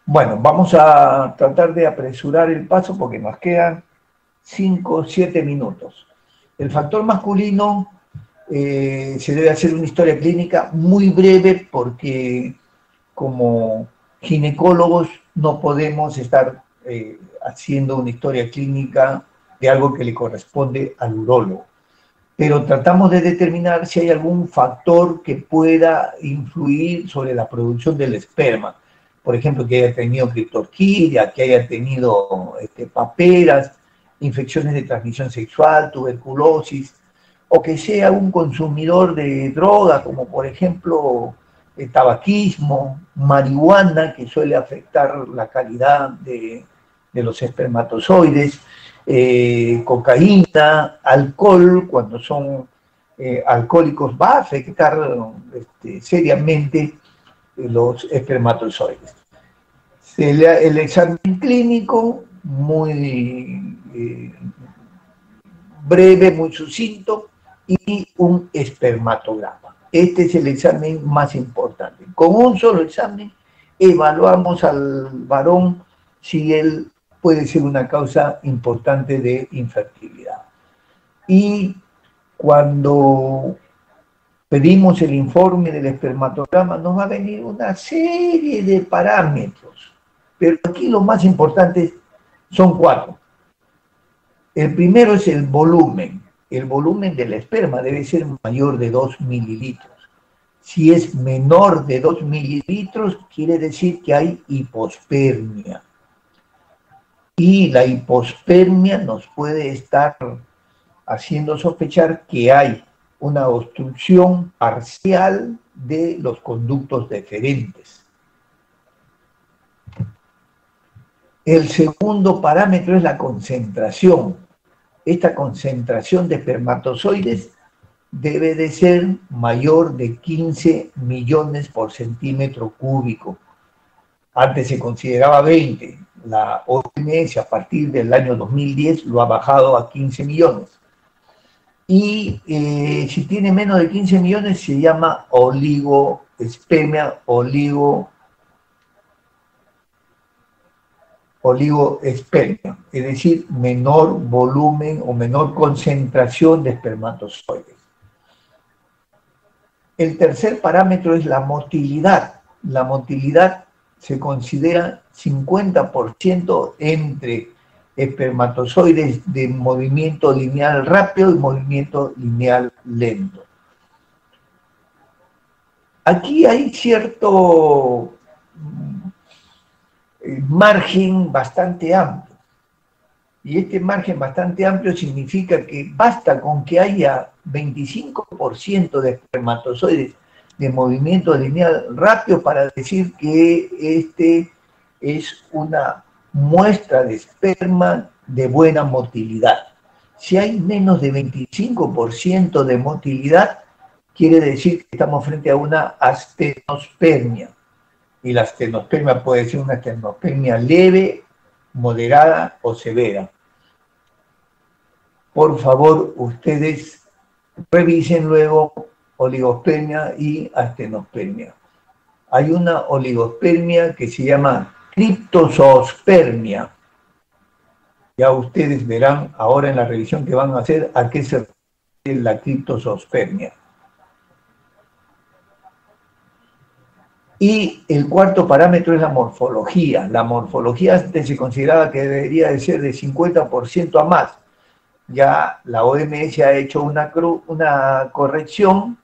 Bueno, vamos a tratar de apresurar el paso porque nos quedan 5 o 7 minutos. El factor masculino se debe hacer una historia clínica muy breve porque como ginecólogos no podemos estar haciendo una historia clínica de algo que le corresponde al urólogo. Pero tratamos de determinar si hay algún factor que pueda influir sobre la producción del esperma. Por ejemplo, que haya tenido criptorquidia, que haya tenido paperas, infecciones de transmisión sexual, tuberculosis, o que sea un consumidor de droga, como por ejemplo el tabaquismo, marihuana, que suele afectar la calidad de los espermatozoides, cocaína, alcohol, cuando son alcohólicos, va a afectar seriamente los espermatozoides. El examen clínico, muy breve, muy sucinto, y un espermatograma. Este es el examen más importante. Con un solo examen evaluamos al varón si él puede ser una causa importante de infertilidad. Y cuando pedimos el informe del espermatograma, nos va a venir una serie de parámetros, pero aquí lo más importante son 4. El primero es el volumen. El volumen del esperma debe ser mayor de 2 mililitros. Si es menor de 2 mililitros, quiere decir que hay hipospermia. Y la hipospermia nos puede estar haciendo sospechar que hay una obstrucción parcial de los conductos deferentes. El segundo parámetro es la concentración. Esta concentración de espermatozoides debe de ser mayor de 15 millones por centímetro cúbico. Antes se consideraba 20. La OMS a partir del año 2010 lo ha bajado a 15 millones. Y si tiene menos de 15 millones se llama oligoespermia, oligoespermia, es decir, menor volumen o menor concentración de espermatozoides. El tercer parámetro es la motilidad. La motilidad se considera 50% entre espermatozoides de movimiento lineal rápido y movimiento lineal lento. Aquí hay cierto margen bastante amplio. Y este margen bastante amplio significa que basta con que haya 25% de espermatozoides de movimiento lineal rápido para decir que este es una muestra de esperma de buena motilidad. Si hay menos de 25% de motilidad, quiere decir que estamos frente a una astenospermia. Y la astenospermia puede ser una astenospermia leve, moderada o severa. Por favor, ustedes revisen luego oligospermia y astenospermia. Hay una oligospermia que se llama criptozoospermia. Ya ustedes verán ahora en la revisión que van a hacer a qué se refiere la criptozoospermia. Y el cuarto parámetro es la morfología. La morfología antes se consideraba que debería de ser de 50% a más. Ya la OMS ha hecho una corrección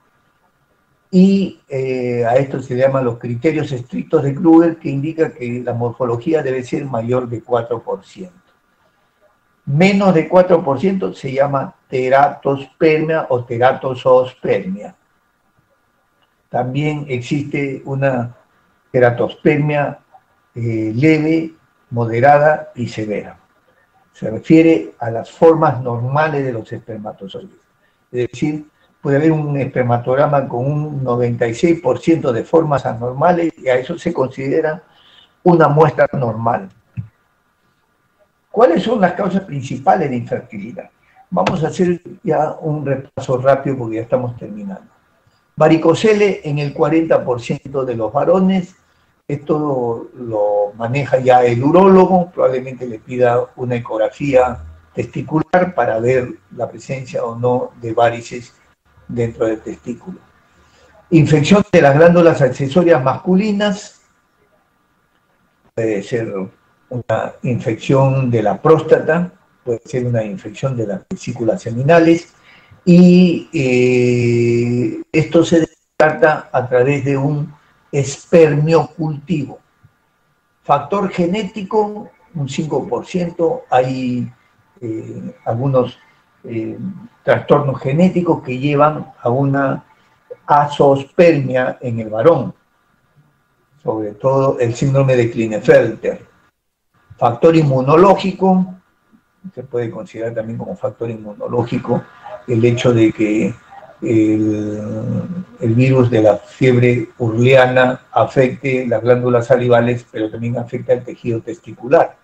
y a esto se llaman los criterios estrictos de Kruger, que indica que la morfología debe ser mayor de 4%. Menos de 4% se llama teratospermia o teratozoospermia. También existe una teratospermia leve, moderada y severa. Se refiere a las formas normales de los espermatozoides. Es decir, puede haber un espermatograma con un 96% de formas anormales y a eso se considera una muestra normal. ¿Cuáles son las causas principales de infertilidad? Vamos a hacer ya un repaso rápido porque ya estamos terminando. Varicocele en el 40% de los varones. Esto lo maneja ya el urólogo, probablemente le pida una ecografía testicular para ver la presencia o no de varices dentro del testículo. Infección de las glándulas accesorias masculinas, puede ser una infección de la próstata, puede ser una infección de las vesículas seminales, y esto se descarta a través de un espermiocultivo. Factor genético, un 5%, hay algunos trastornos genéticos que llevan a una azoospermia en el varón, sobre todo el síndrome de Klinefelter. Factor inmunológico, se puede considerar también como factor inmunológico el hecho de que el virus de la fiebre urleana afecte las glándulas salivales, pero también afecta el tejido testicular.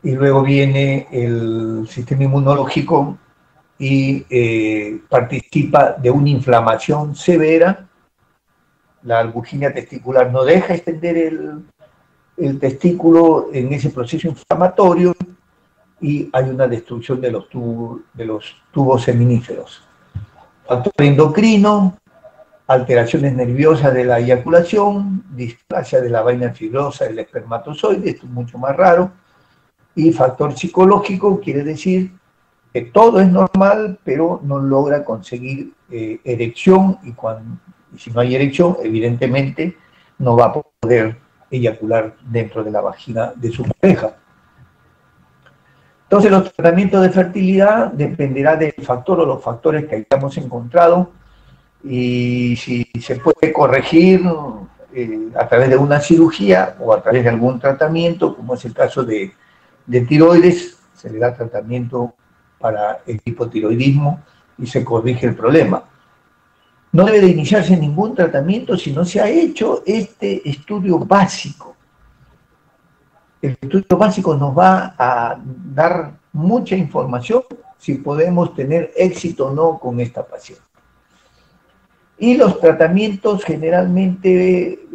Y luego viene el sistema inmunológico y participa de una inflamación severa. La albuginia testicular no deja extender el testículo en ese proceso inflamatorio y hay una destrucción de los tubos seminíferos. Factor endocrino, alteraciones nerviosas de la eyaculación, displasia de la vaina fibrosa del espermatozoide, esto es mucho más raro, y factor psicológico, quiere decir que todo es normal, pero no logra conseguir erección, y si no hay erección, evidentemente no va a poder eyacular dentro de la vagina de su pareja. Entonces, los tratamientos de fertilidad dependerá del factor o los factores que hayamos encontrado, y si se puede corregir a través de una cirugía o a través de algún tratamiento, como es el caso de tiroides, se le da tratamiento para el hipotiroidismo y se corrige el problema. No debe de iniciarse ningún tratamiento si no se ha hecho este estudio básico. El estudio básico nos va a dar mucha información si podemos tener éxito o no con esta paciente. Y los tratamientos generalmente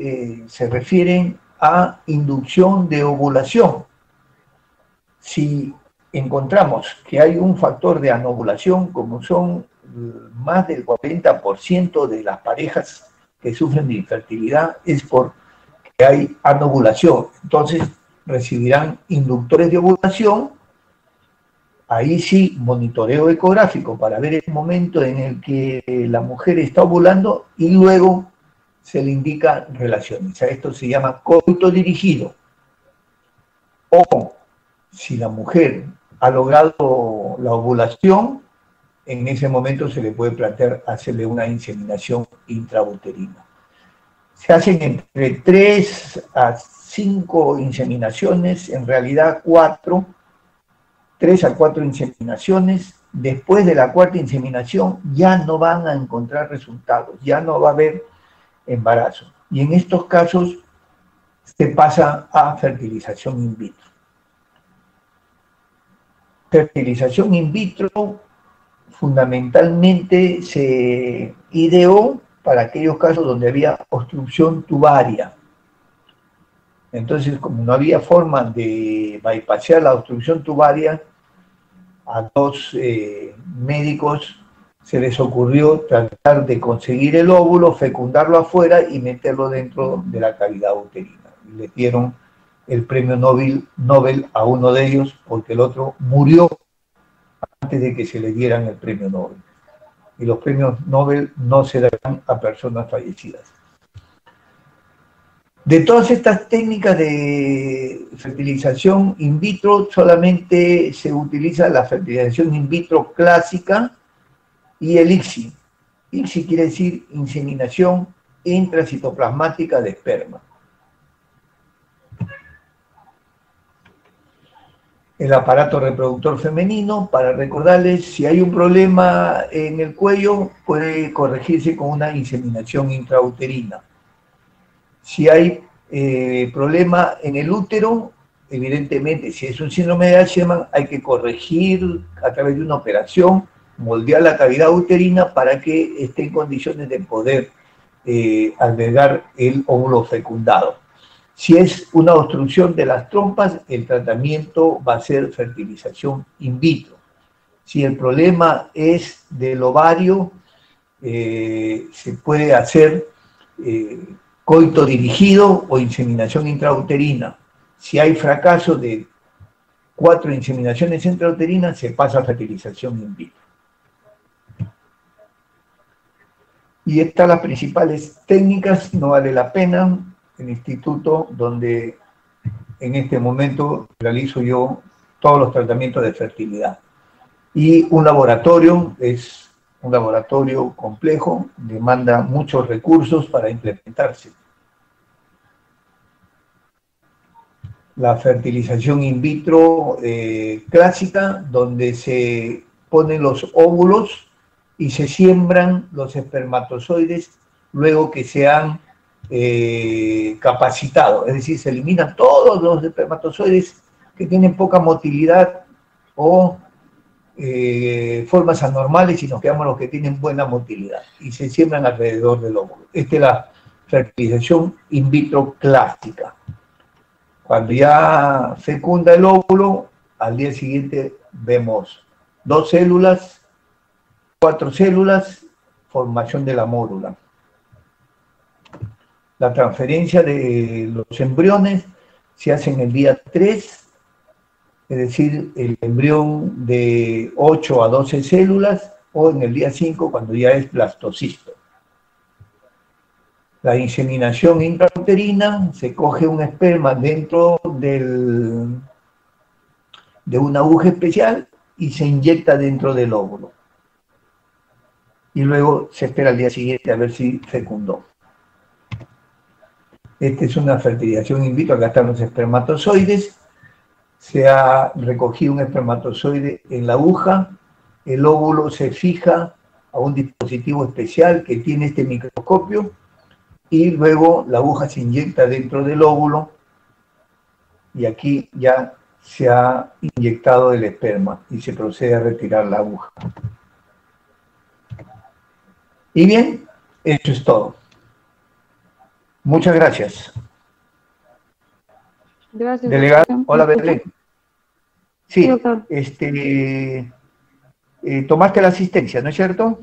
se refieren a inducción de ovulación. Si encontramos que hay un factor de anovulación, como son más del 40% de las parejas que sufren de infertilidad, es porque hay anovulación. Entonces recibirán inductores de ovulación, ahí sí, monitoreo ecográfico para ver el momento en el que la mujer está ovulando y luego se le indica relaciones. A esto se llama coito dirigido. O si la mujer ha logrado la ovulación, en ese momento se le puede plantear hacerle una inseminación intrauterina. Se hacen entre 3 a 5 inseminaciones, en realidad 3 a 4 inseminaciones. Después de la cuarta inseminación ya no van a encontrar resultados, ya no va a haber embarazo. Y en estos casos se pasa a fertilización in vitro. Fertilización in vitro fundamentalmente se ideó para aquellos casos donde había obstrucción tubaria. Entonces, como no había forma de bypassear la obstrucción tubaria, a 2 médicos se les ocurrió tratar de conseguir el óvulo, fecundarlo afuera y meterlo dentro de la cavidad uterina. Y le dieron el premio Nobel a uno de ellos porque el otro murió antes de que se le dieran el premio Nobel. Y los premios Nobel no se dan a personas fallecidas. De todas estas técnicas de fertilización in vitro, solamente se utiliza la fertilización in vitro clásica y el ICSI. ICSI quiere decir inseminación intracitoplasmática de esperma. El aparato reproductor femenino, para recordarles, si hay un problema en el cuello, puede corregirse con una inseminación intrauterina. Si hay problema en el útero, evidentemente, si es un síndrome de Asherman, hay que corregir a través de una operación moldear la cavidad uterina para que esté en condiciones de poder albergar el óvulo fecundado. Si es una obstrucción de las trompas, el tratamiento va a ser fertilización in vitro. Si el problema es del ovario, se puede hacer coito dirigido o inseminación intrauterina. Si hay fracaso de 4 inseminaciones intrauterinas, se pasa a fertilización in vitro. Y estas las principales técnicas. No vale la pena. El instituto donde en este momento realizo yo todos los tratamientos de fertilidad. Y un laboratorio, es un laboratorio complejo, demanda muchos recursos para implementarse. La fertilización in vitro clásica, donde se ponen los óvulos y se siembran los espermatozoides luego que se han capacitado, es decir, se eliminan todos los espermatozoides que tienen poca motilidad o formas anormales y nos quedamos los que tienen buena motilidad y se siembran alrededor del óvulo. Esta es la fertilización in vitro clásica. Cuando ya fecunda el óvulo, al día siguiente vemos 2 células, 4 células, formación de la mórula. La transferencia de los embriones se hace en el día 3, es decir, el embrión de 8 a 12 células, o en el día 5, cuando ya es blastocisto. La inseminación intrauterina, se coge un esperma dentro de una aguja especial y se inyecta dentro del óvulo. Y luego se espera al día siguiente a ver si fecundó. Esta es una fertilización in vitro. Acá están los espermatozoides. Se ha recogido un espermatozoide en la aguja. El óvulo se fija a un dispositivo especial que tiene este microscopio. Y luego la aguja se inyecta dentro del óvulo. Y aquí ya se ha inyectado el esperma y se procede a retirar la aguja. Y bien, eso es todo. Muchas gracias. Gracias. Delegado, hola Belén. Sí, Sí, doctor. tomaste la asistencia, ¿no es cierto?